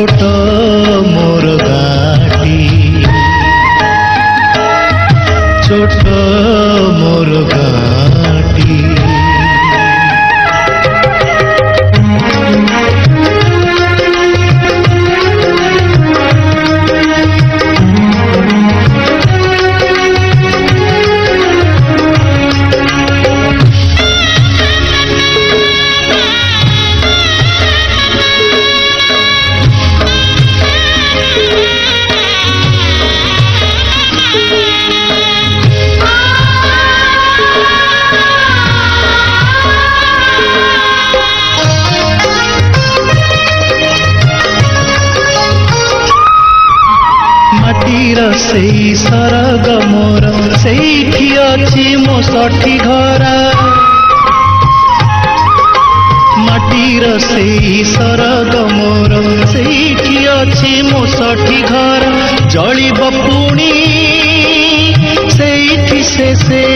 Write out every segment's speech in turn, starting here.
ছোট মোর গাটি, ছোট মোর গাটি। सेई सरग मोर सेठी अछि मो सठी घरा, माटीर सेई सरग मोर सेठी अछि मो सठी घरा। जलिब पुणी सेठी शेषे,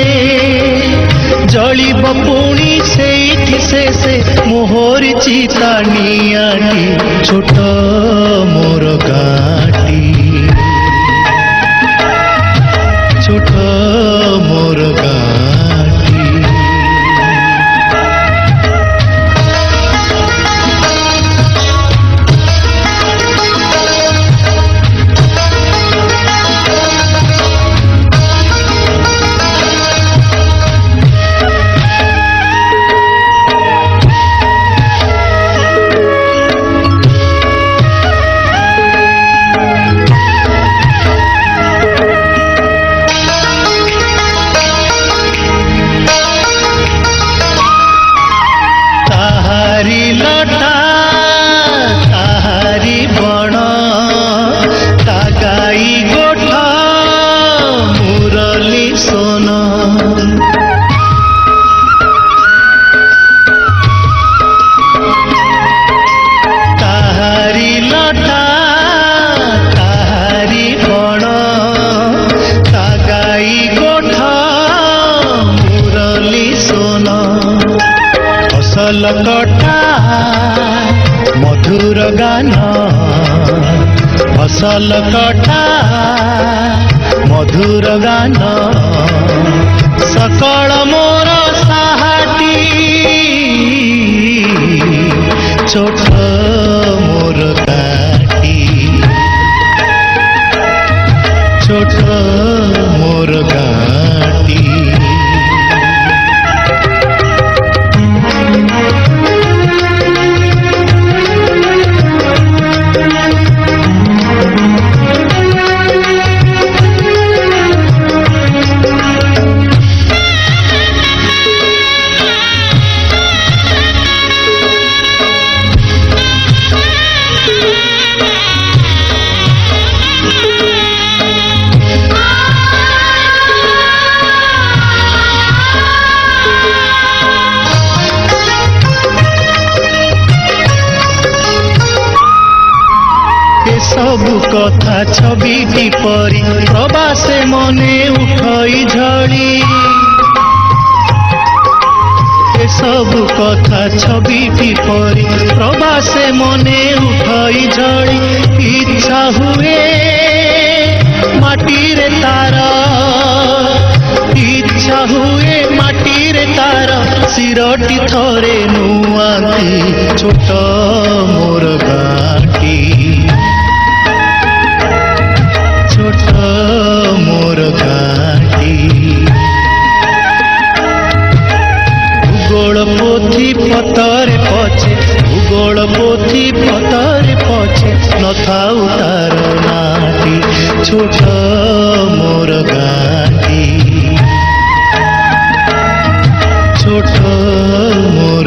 जलिब पुणी सेठी शेषे मोहर चिता नियाटी, छोट मोर गाटी, ছোট মোর গাটি। फसल कटा मधुर गान, फसल कटा मधुर गान, सकल मोर साहाटी, छोट मोर गाटी, छोट मोर गाटी। सबु कथा छविटी परी प्रवासे मने उठई झड़ी, सबु कथा छविटी परी प्रवासे मने उठई झड़ी। इच्छा हुए माटी रे तार, इच्छा हुए माटी रे तार, सिरटी थरे नुआती, छोट मोर गाटी, छोट मोर गाटी। भूगोल पोथी पतरे पछे, भूगोल पोथी पतरे पछे, नथाउ तार नाटी, छोट मोर गाटी, छोट मोर